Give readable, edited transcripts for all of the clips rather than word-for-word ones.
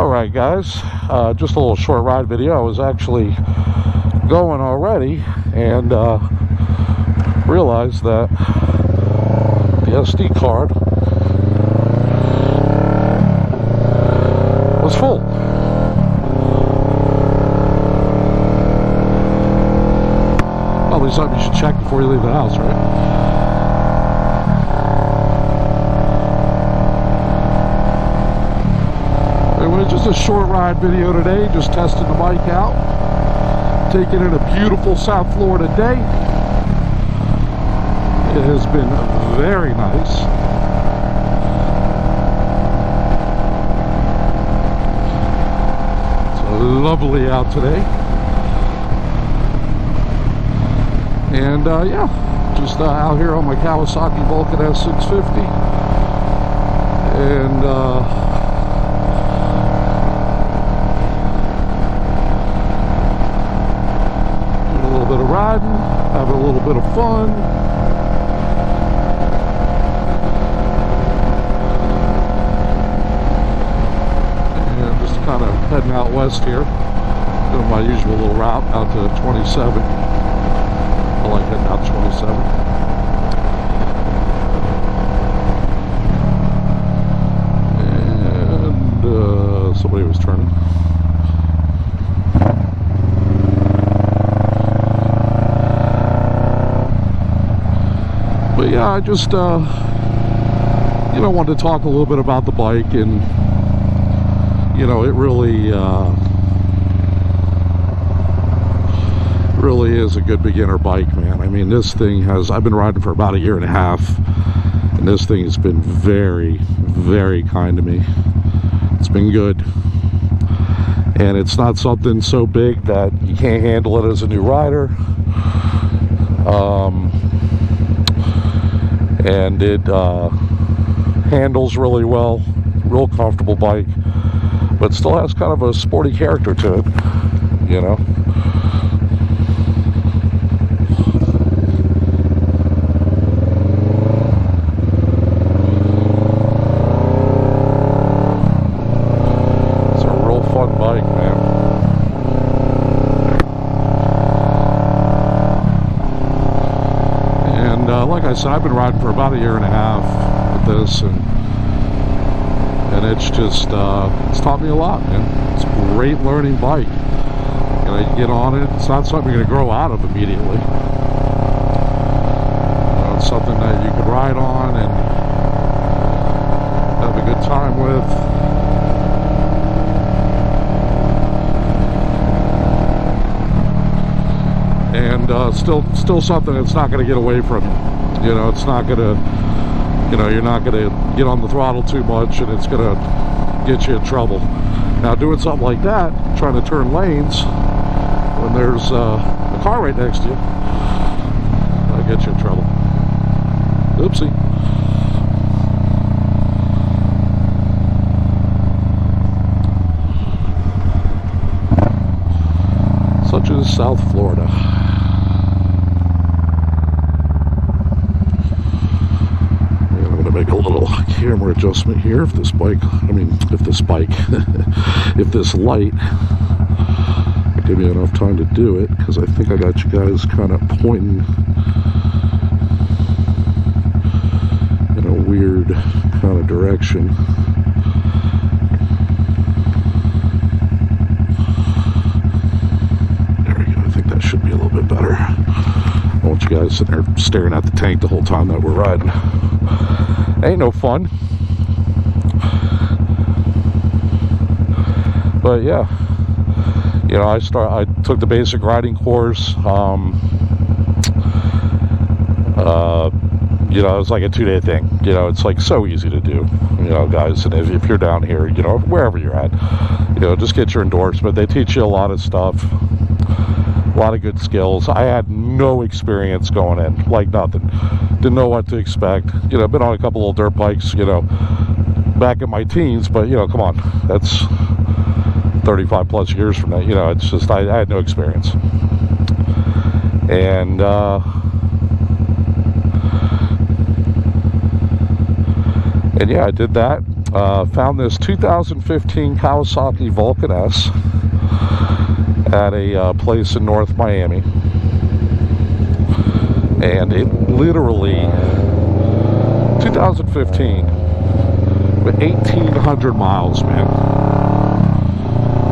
Alright guys, just a little short ride video. I was actually going already and realized that the SD card was full. Well, there's something you should check before you leave the house, right? Just a short ride video today, just testing the bike out, taking in a beautiful South Florida day. It has been very nice. It's lovely out today, and yeah, just out here on my Kawasaki Vulcan S650, and bit of riding, having a little bit of fun. And just kind of heading out west here, doing my usual little route out to 27. I like heading out to 27. And somebody was turning. But yeah, I just, you know, wanted to talk a little bit about the bike, and, you know, it really is a good beginner bike, man. I mean, this thing has, I've been riding for about 1.5 years, and this thing has been very, very kind to me. It's been good. And it's not something so big that you can't handle it as a new rider. And it handles really well, real comfortable bike, but still has kind of a sporty character to it, you know. It's a real fun bike, man. Like I said, I've been riding for about 1.5 years with this, and it's just it's taught me a lot, man. It's a great learning bike. You know, you get on it, it's not something you're going to grow out of immediately. You know, it's something that you can ride on and have a good time with. And still something that's not going to get away from you. You know, it's not going to, you know, you're not going to get on the throttle too much, and it's going to get you in trouble. Now, doing something like that, trying to turn lanes when there's a car right next to you, that'll get you in trouble. Oopsie. Such as South Florida. Make a little camera adjustment here if this bike, if this light will give me enough time to do it, because I think I got you guys kind of pointing in a weird kind of direction. There we go. I think that should be a little bit better. I want you guys sitting there staring at the tank the whole time that we're riding. Ain't no fun. But yeah, you know, I took the basic riding course. You know, it was like a 2-day thing. You know, it's like so easy to do, you know, guys. And if you're down here, you know, wherever you're at, you know, just get your endorsement. They teach you a lot of stuff, a lot of good skills. I had no experience going in, like nothing. Didn't know what to expect. You know, been on a couple old dirt bikes, you know, back in my teens, but, you know, come on, that's 35 plus years from that. You know, it's just, I had no experience. And yeah, I did that. Found this 2015 Kawasaki Vulcan S at a place in North Miami. And it literally, 2015, with 1,800 miles, man.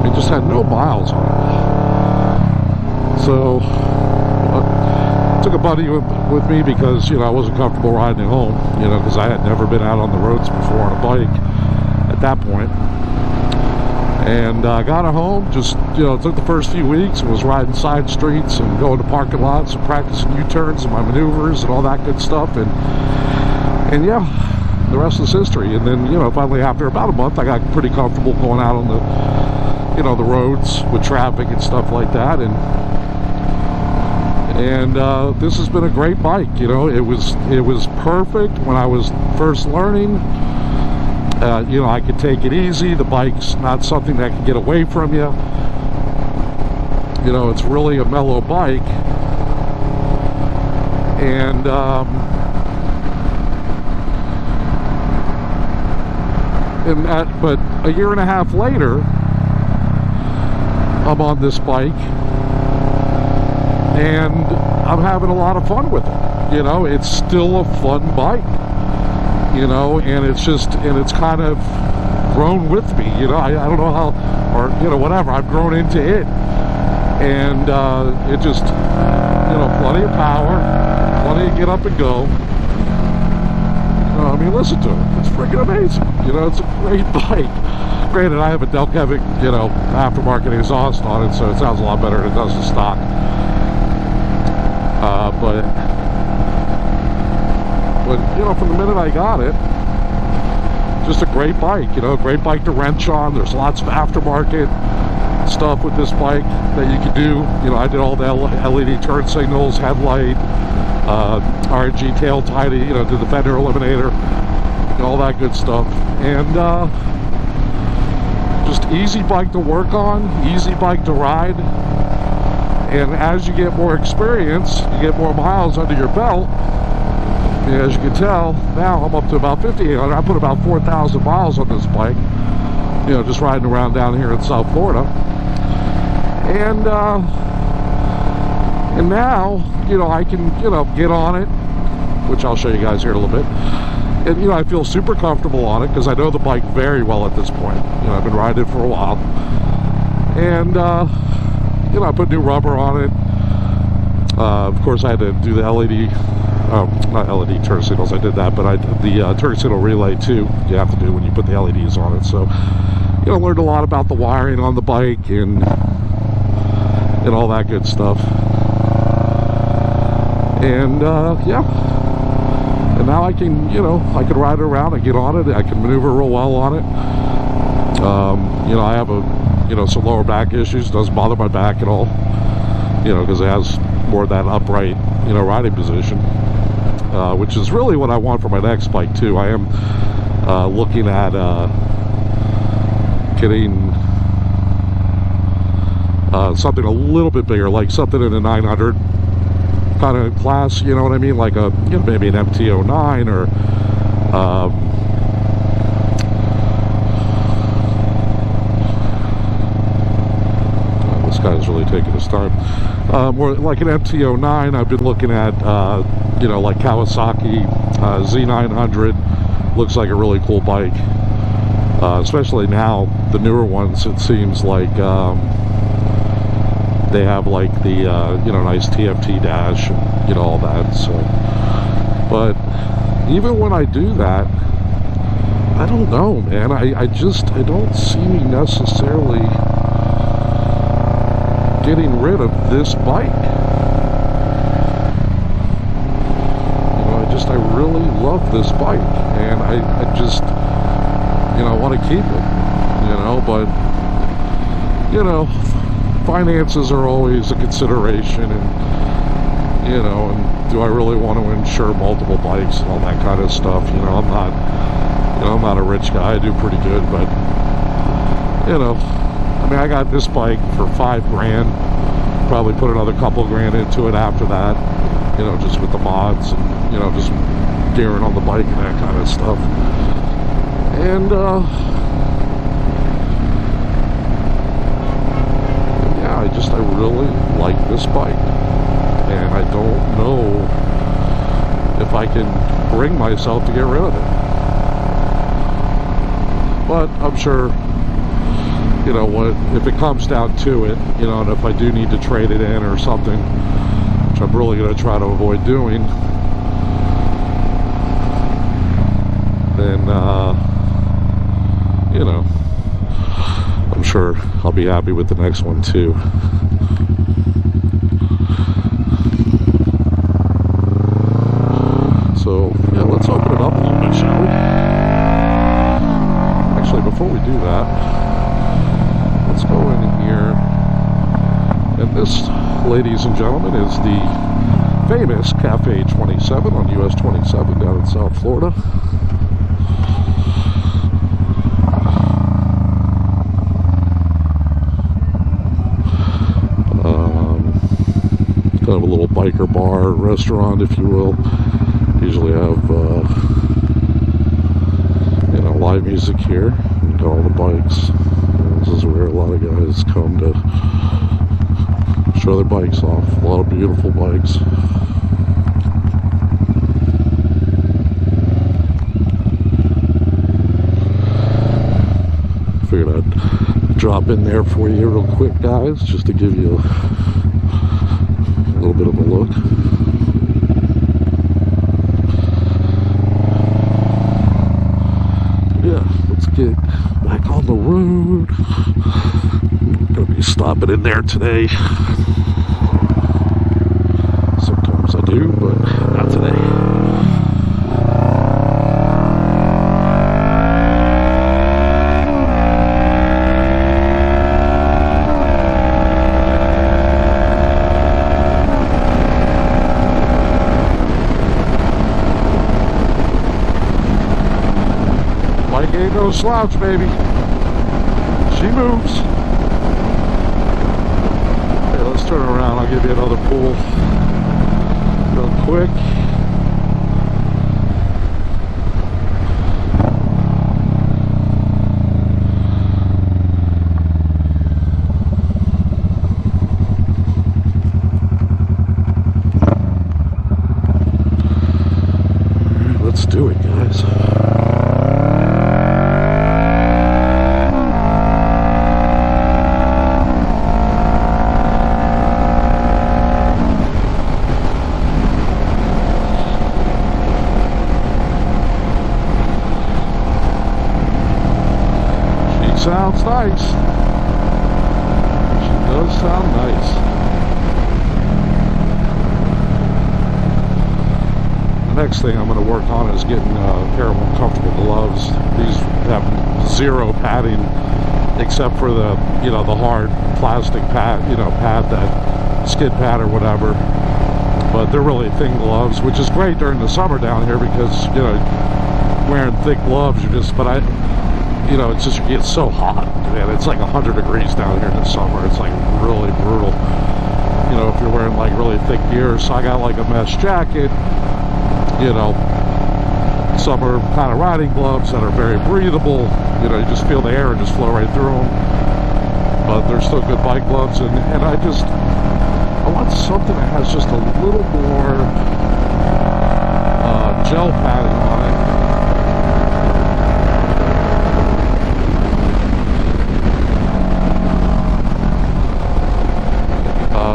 It just had no miles on it. So, I took a buddy with me because, you know, I wasn't comfortable riding it home, you know, because I had never been out on the roads before on a bike at that point. And I got it home, just, you know, took the first few weeks and was riding side streets and going to parking lots and practicing U-turns and my maneuvers and all that good stuff. And yeah, the rest is history. And then, you know, finally after about a month, I got pretty comfortable going out on the, you know, the roads with traffic and stuff like that. And this has been a great bike. You know, it was perfect when I was first learning. You know, I could take it easy. The bike's not something that can get away from you. You know, it's really a mellow bike. And but a year and a half later, I'm on this bike and I'm having a lot of fun with it. You know, it's still a fun bike. You know, and it's just, and it's kind of grown with me, you know. I don't know how, or, you know, whatever, I've grown into it. And it just, you know, plenty of power, plenty of get up and go. I mean, listen to it, it's freaking amazing. You know, it's a great bike. Granted, I have a Delkevic, you know, aftermarket exhaust on it, so it sounds a lot better than it does the stock. But, you know, from the minute I got it, just a great bike, you know, a great bike to wrench on. There's lots of aftermarket stuff with this bike that you can do. You know, I did all the LED turn signals, headlight, RNG tail tidy, you know, did the fender eliminator, and all that good stuff. And just easy bike to work on, easy bike to ride. And as you get more experience, you get more miles under your belt. As you can tell, now I'm up to about 5,800. I put about 4,000 miles on this bike, you know, just riding around down here in South Florida. And now, you know, I can, you know, get on it, which I'll show you guys here in a little bit. And, you know, I feel super comfortable on it because I know the bike very well at this point. You know, I've been riding it for a while. And, you know, I put new rubber on it. Of course, I had to do the LED, not LED turn signals, I did that, but I did the turn signal relay too. You have to do when you put the LEDs on it. So, you know, learned a lot about the wiring on the bike and all that good stuff. And yeah, and now I can, you know, I can ride it around, I get on it, I can maneuver real well on it. You know, I have you know, some lower back issues. Doesn't bother my back at all, you know, because it has more of that upright, you know, riding position, which is really what I want for my next bike too. I am looking at getting something a little bit bigger, like something in the 900 kind of class, you know what I mean, like a, you know, maybe an MT-09 or this guy's really taking his time. More like an MT-09. I've been looking at you know, like Kawasaki Z900. Looks like a really cool bike, especially now the newer ones. It seems like they have like the you know, nice TFT dash and, you know, all that. So, but even when I do that, I don't know, man. I don't see me necessarily getting rid of this bike. You know, I really love this bike, and I just, you know, want to keep it, you know. But, you know, finances are always a consideration, and, you know, and do I really want to insure multiple bikes and all that kind of stuff? You know, I'm not a rich guy. I do pretty good, but, you know, I mean, I got this bike for $5,000. Probably put another couple grand into it after that, you know, just with the mods and, you know, just gearing on the bike and that kind of stuff. And yeah, I really like this bike, and I don't know if I can bring myself to get rid of it. But I'm sure, you know what, if it comes down to it, you know, and if I do need to trade it in or something, which I'm really going to try to avoid doing, then, you know, I'm sure I'll be happy with the next one too. So, yeah, let's open it up a little bit, shall we? Actually, before we do that, let's go in here. And this, ladies and gentlemen, is the famous Cafe 27 on US 27 down in South Florida. Kind of a little biker bar, restaurant, if you will. Usually have, you know, live music here. And all the bikes. And this is where a lot of guys come to show their bikes off. A lot of beautiful bikes. Figured I'd drop in there for you real quick, guys, just to give you a little bit of a look. Yeah, let's get back on the road. I'm gonna be stopping in there today. Sometimes I do, but not today. Ain't no slouch, baby. She moves. Okay, let's turn around. I'll give you another pull real quick. Let's do it, guys. Sounds nice. She does sound nice. The next thing I'm going to work on is getting a pair of comfortable gloves. These have zero padding except for the, you know, the hard plastic pad, you know, pad, that skid pad or whatever. But they're really thin gloves, which is great during the summer down here because, you know, wearing thick gloves, you just, but you know, it's just, it gets so hot, man. It's like 100 degrees down here in the summer. It's like really brutal, you know, if you're wearing like really thick gear. So I got like a mesh jacket, you know, summer kind of riding gloves that are very breathable. You know, you just feel the air and just flow right through them. But they're still good bike gloves, and I want something that has just a little more gel padding on it.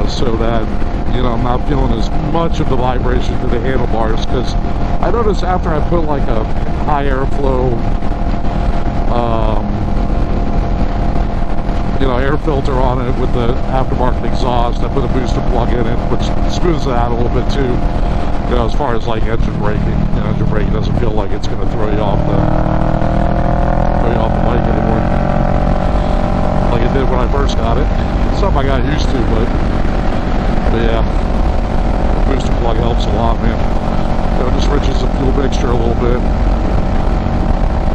So that, you know, I'm not feeling as much of the vibration to the handlebars, because I noticed after I put like a high airflow, you know, air filter on it with the aftermarket exhaust, I put a booster plug in it, which smooths it out a little bit too, you know, as far as like engine braking. You know, engine braking doesn't feel like it's going to throw you off the bike anymore, like it did when I first got it. It's something I got used to, but yeah, the booster plug helps a lot, man. You know, it just riches the fuel mixture a little bit. You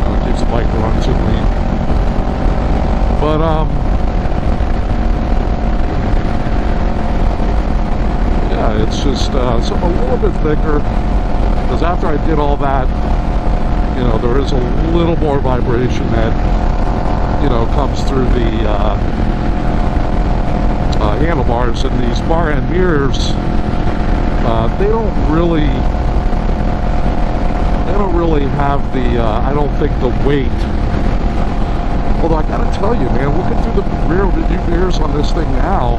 know, it keeps the bike running too clean. But yeah, it's just something a little bit thicker. Because after I did all that, you know, there is a little more vibration that, you know, comes through the handlebars, and these bar end mirrors, they don't really have the, I don't think the weight. Although I gotta tell you, man, looking through the rear view mirrors on this thing now,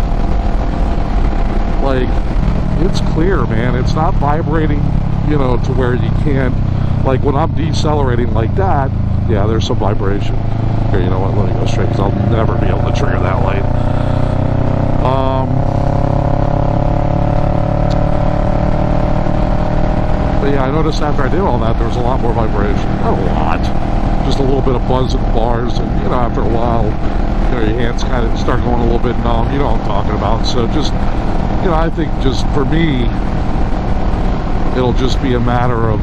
like, it's clear, man. It's not vibrating, you know, to where you can't, like when I'm decelerating like that, yeah, there's some vibration. Here, you know what, let me go straight, because I'll never be able to trigger that light. But yeah, I noticed after I did all that, there was a lot more vibration. Not a lot, just a little bit of buzz in the bars, and you know, after a while, you know, your hands kind of start going a little bit numb. You know what I'm talking about. So just, you know, I think just for me, it'll just be a matter of,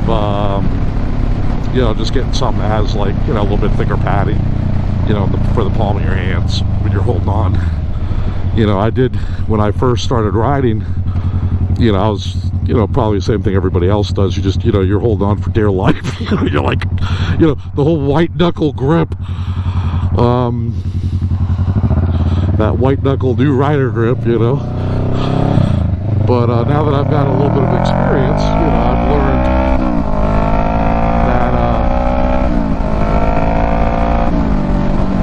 you know, just getting something that has, like, you know, a little bit thicker padding, you know, for the palm of your hands when you're holding on. You know, I did, when I first started riding, you know, I was, you know, probably the same thing everybody else does. You just, you know, you're holding on for dear life. You know, you're like, you know, the whole white knuckle grip, that white knuckle new rider grip, you know. But now that I've got a little bit of experience, you know, I've learned that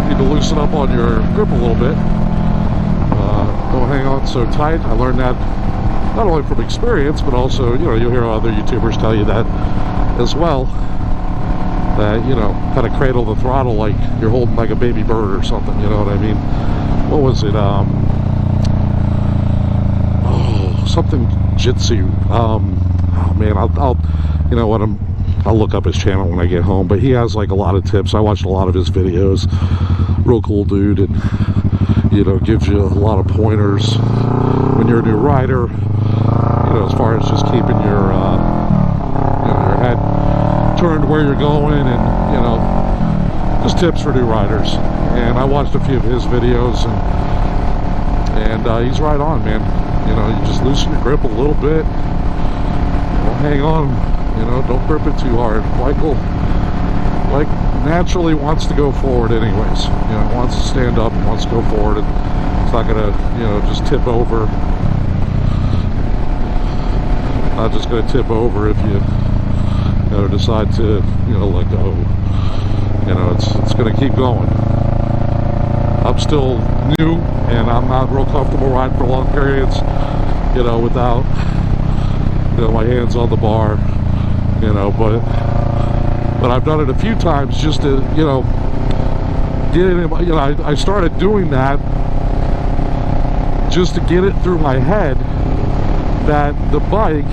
you need to loosen up on your grip a little bit. Don't hang on so tight. I learned that not only from experience, but also, you know, you'll hear other YouTubers tell you that as well. That, you know, kind of cradle the throttle like you're holding like a baby bird or something, you know what I mean? What was it? Something Jitsu. Oh man, I'll you know what, I'll look up his channel when I get home, but he has like a lot of tips. I watched a lot of his videos. Real cool dude, and you know, gives you a lot of pointers when you're a new rider, you know, as far as just keeping your you know, your head turned where you're going, and you know, just tips for new riders. And I watched a few of his videos, and he's right on, man. You know, you just loosen your grip a little bit. Don't hang on. You know, don't grip it too hard. Michael, like, naturally wants to go forward anyways. You know, wants to stand up and wants to go forward. And it's not gonna, you know, just tip over. Not just gonna tip over if you, you know, decide to, you know, let go. You know, it's gonna keep going. I'm still new, and I'm not real comfortable riding for long periods, you know, without, you know, my hands on the bar, you know, but I've done it a few times just to, you know, get it in my, you know, I started doing that just to get it through my head that the bike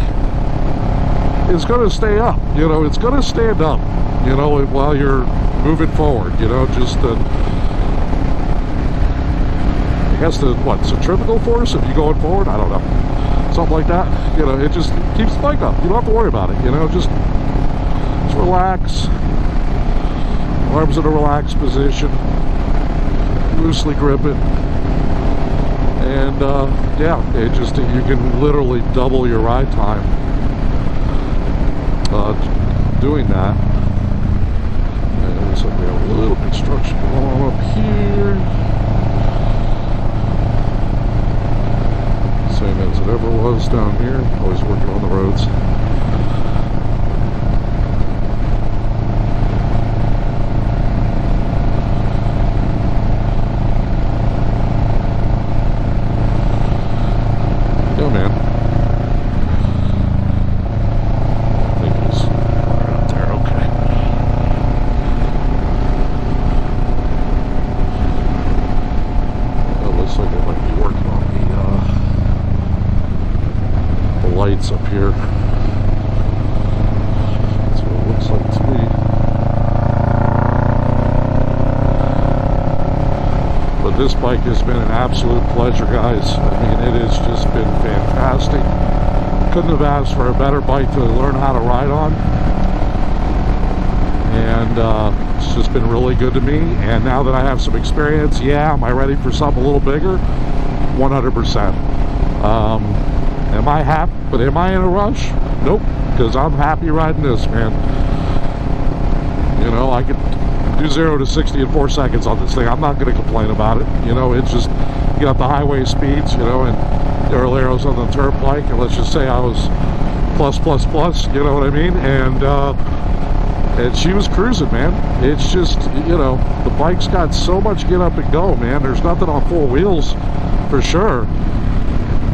is going to stay up, you know, it's going to stand up, you know, while you're moving forward, you know, just the, I guess the, what, centrifugal force if you're going forward? I don't know. Something like that. You know, it just keeps the bike up. You don't have to worry about it, you know, just relax. Arms in a relaxed position. Loosely grip it. And, yeah, it just, you can literally double your ride time doing that. And it looks like we have a little construction going on up here. Same as it ever was down here. Always working on the roads. Yeah, man. I think he's right up there. Okay. It looks like it might be working on the lights up here. That's what it looks like to me. But this bike has been an absolute pleasure, guys. I mean, it has just been fantastic. Couldn't have asked for a better bike to learn how to ride on. And it's just been really good to me. And now that I have some experience, yeah, am I ready for something a little bigger? 100%. Am I happy? But am I in a rush? Nope, because I'm happy riding this, man. You know, I could do 0 to 60 in 4 seconds on this thing. I'm not going to complain about it. You know, it's just, you got the highway speeds, you know, and earlier I was on the turnpike, and let's just say I was plus, you know what I mean? And she was cruising, man. It's just, you know, the bike's got so much get up and go, man. There's nothing on 4 wheels, for sure,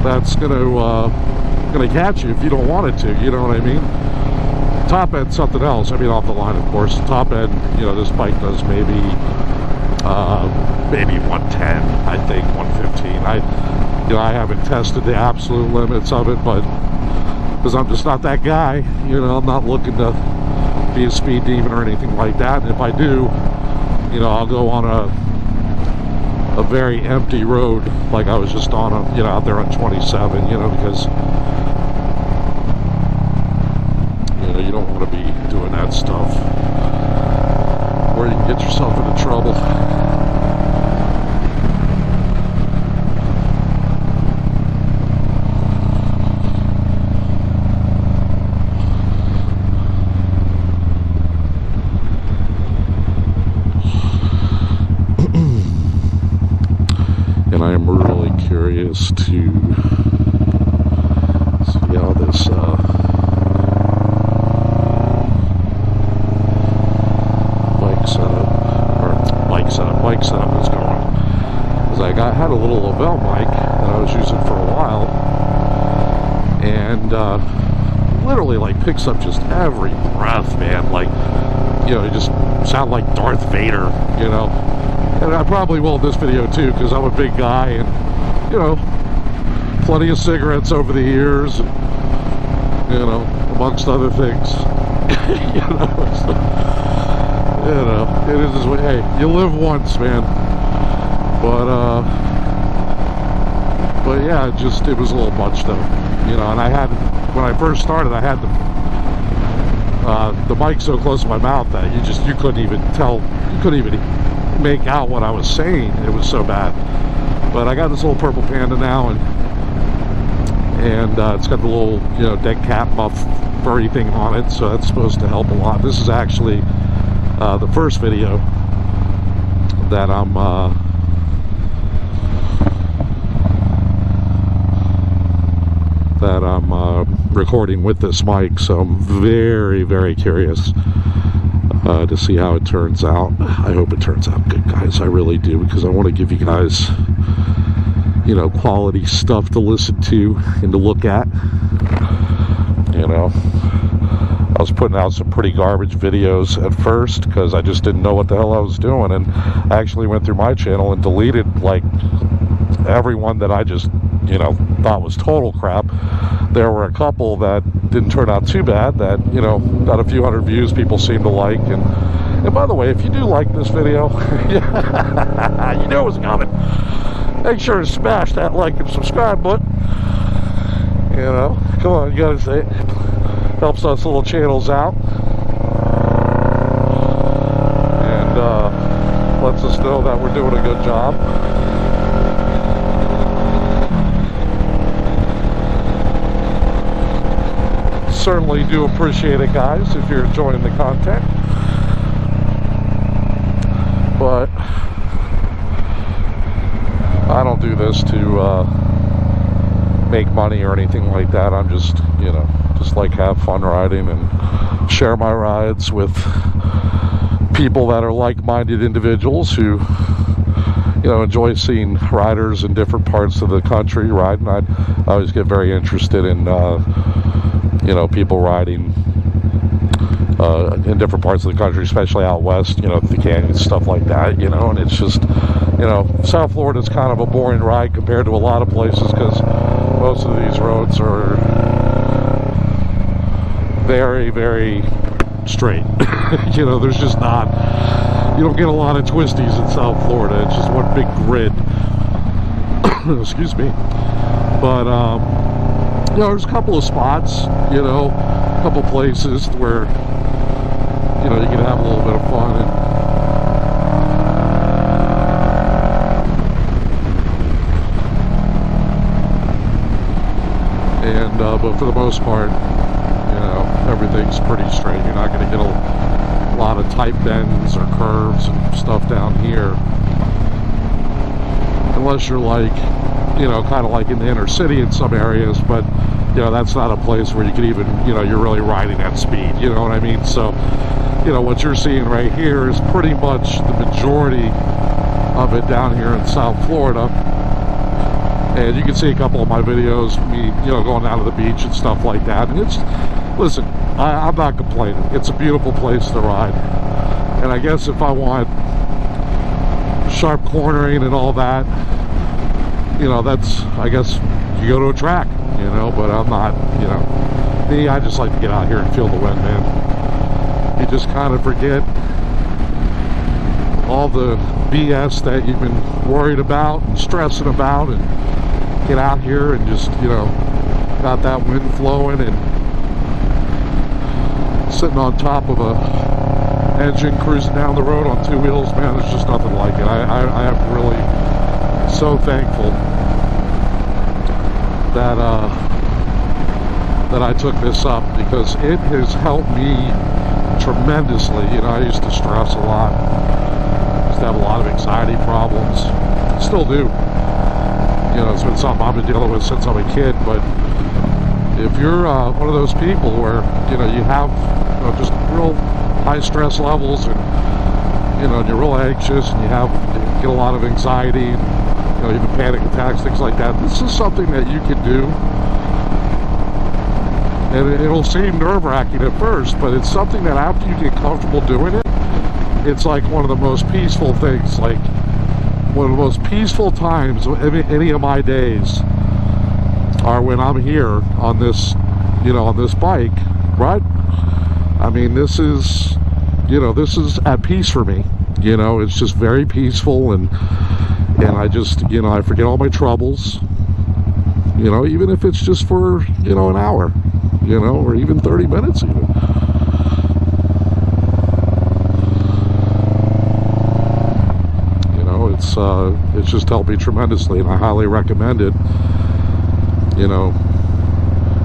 that's gonna catch you if you don't want it to, you know what I mean? Top end, something else. I mean, off the line, of course. Top end, you know, this bike does maybe 110, I think, 115. I haven't tested the absolute limits of it, but because I'm just not that guy, you know, I'm not looking to be a speed demon or anything like that. And if I do, you know, I'll go on a very empty road, like I was just on you know, out there on 27, you know, because you don't want to be doing that stuff where you can get yourself into trouble. And I am really curious to see how this bike setup is going, because I had a little Lavelle mic that I was using for a while, and literally like picks up just every breath, man. Like, you know, you just sound like Darth Vader, you know. And I probably will in this video too, because I'm a big guy, and you know, plenty of cigarettes over the years, and, you know, amongst other things. You know, so, you know, it is, hey, you live once, man. But yeah, it was a little much though, you know. And I had, when I first started, I had the mic so close to my mouth that you couldn't even tell, you couldn't even make out what I was saying. It was so bad. But I got this little purple Panda now, and it's got the little, you know, dead cat muff furry thing on it, so that's supposed to help a lot. This is actually the first video that I'm recording with this mic, so I'm very, very curious to see how it turns out. I hope it turns out good, guys. I really do, because I want to give you guys, you know, quality stuff to listen to and to look at. You know, I was putting out some pretty garbage videos at first because I just didn't know what the hell I was doing, and I actually went through my channel and deleted like everyone that I just, you know, thought was total crap. There were a couple that didn't turn out too bad that, you know, got a few hundred views people seem to like. And by the way, if you do like this video, you know what's coming. Make sure to smash that like and subscribe button. You know, come on, you gotta say it. Helps us little channels out. And lets us know that we're doing a good job. Certainly do appreciate it, guys, if you're enjoying the content. But I don't do this to make money or anything like that. I'm just, you know, just like have fun riding and share my rides with people that are like-minded individuals who, you know, enjoy seeing riders in different parts of the country riding. I always get very interested in you know, people riding in different parts of the country, especially out west, you know, the canyons, stuff like that, you know. And it's just, you know, South Florida is kind of a boring ride compared to a lot of places, because most of these roads are very, very straight. You know, there's just not, you don't get a lot of twisties in South Florida. It's just one big grid. Excuse me. But you know, there's a couple of spots, you know, a couple places where, you know, you can have a little bit of fun. And but for the most part, you know, everything's pretty straight. You're not going to get a lot of tight bends or curves and stuff down here. Unless you're like, you know, kind of like in the inner city in some areas, but, you know, that's not a place where you could even, you know, you're really riding at speed, you know what I mean? So, you know, what you're seeing right here is pretty much the majority of it down here in South Florida. And you can see a couple of my videos, me, you know, going down to the beach and stuff like that. And it's, listen, I'm not complaining. It's a beautiful place to ride. And I guess if I want sharp cornering and all that, you know, that's, I guess you go to a track, you know, but I'm not, you know, me, I just like to get out here and feel the wind, man. You just kind of forget all the BS that you've been worried about and stressing about, and get out here and just, you know, got that wind flowing, and sitting on top of a engine cruising down the road on two wheels, man, there's just nothing like it. I am really so thankful that that I took this up, because it has helped me tremendously. You know, I used to stress a lot, used to have a lot of anxiety problems, still do. You know, it's been something I've been dealing with since I'm a kid. But if you're one of those people where, you know, you have, you know, just real high stress levels, and, you know, and you're real anxious, and you get a lot of anxiety, and, you know, even panic attacks, things like that, this is something that you can do. And it'll seem nerve-wracking at first, but it's something that after you get comfortable doing it, it's like one of the most peaceful things. Like, one of the most peaceful times any of my days are when I'm here on this, you know, on this bike, right? I mean, this is, you know, this is at peace for me. You know, it's just very peaceful, and I just, you know, I forget all my troubles, you know, even if it's just for, you know, an hour, you know, or even 30 minutes even. You know, it's just helped me tremendously, and I highly recommend it. You know,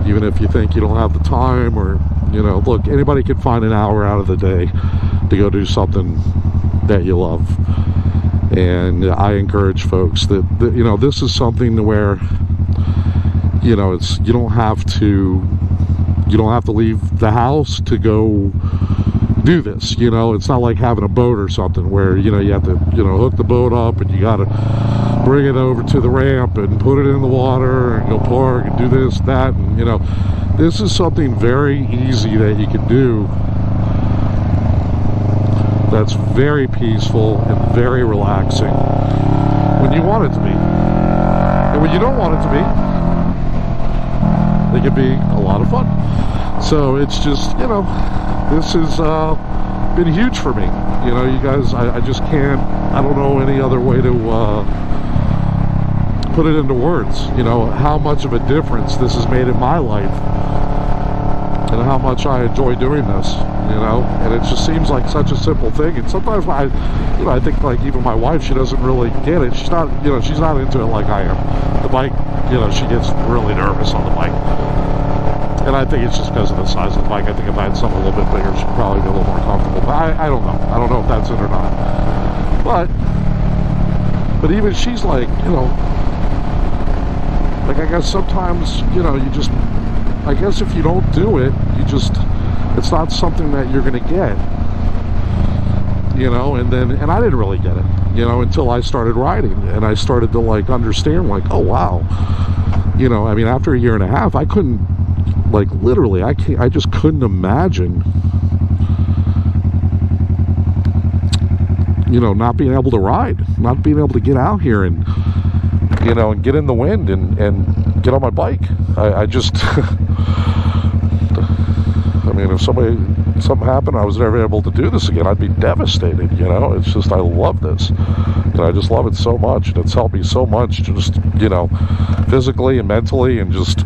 even if you think you don't have the time, or, you know, look, anybody can find an hour out of the day to go do something that you love. And I encourage folks that, you know, this is something where, you know, it's, you don't have to leave the house to go do this. You know, it's not like having a boat or something where, you know, you have to, you know, hook the boat up, and you got to bring it over to the ramp and put it in the water and go park and do this, that, and, you know, this is something very easy that you can do, that's very peaceful and very relaxing when you want it to be. And when you don't want it to be, it can be a lot of fun. So it's just, you know, this has been huge for me. You know, you guys, I just can't, I don't know any other way to put it into words, you know, how much of a difference this has made in my life, and how much I enjoy doing this, you know. And it just seems like such a simple thing, and sometimes I think, like, even my wife, she doesn't really get it. She's not, you know, she's not into it like I am. The bike, you know, she gets really nervous on the bike, and I think it's just because of the size of the bike. I think if I had something a little bit bigger, she'd probably be a little more comfortable, but I don't know. I don't know if that's it or not. But even she's like, you know, like, I guess sometimes, you know, you just, I guess if you don't do it, you just, it's not something that you're going to get, you know. And I didn't really get it, you know, until I started riding, and I started to, like, understand, like, oh wow, you know, I mean, after a year and a half, I couldn't, like, literally, I just couldn't imagine, you know, not being able to ride, not being able to get out here and, you know, and get in the wind and get on my bike. I just, I mean, if something happened, I was never able to do this again, I'd be devastated, you know. It's just, I love this, and I just love it so much, and it's helped me so much, just, you know, physically and mentally, and just,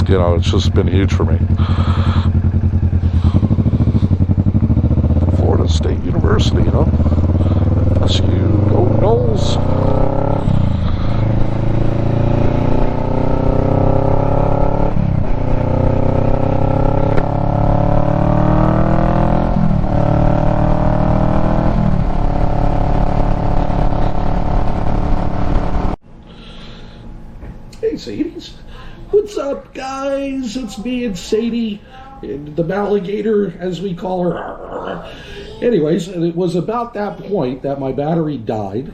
you know, it's just been huge for me. Florida State University, you know. Bless you. Go Knowles. guys, it's me and Sadie, the alligator, as we call her. Anyways, it was about that point that my battery died,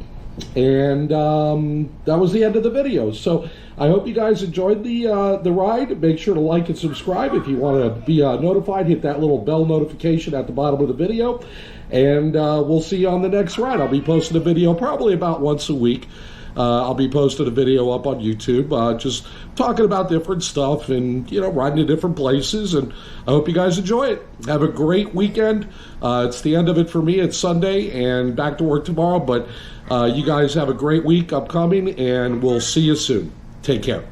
and that was the end of the video. So I hope you guys enjoyed the ride. Make sure to like and subscribe. If you want to be notified, hit that little bell notification at the bottom of the video, and we'll see you on the next ride. I'll be posting a video probably about once a week. I'll be posting a video up on YouTube, just talking about different stuff and, you know, riding to different places. And I hope you guys enjoy it. Have a great weekend. It's the end of it for me. It's Sunday and back to work tomorrow. But you guys have a great week upcoming, and we'll see you soon. Take care.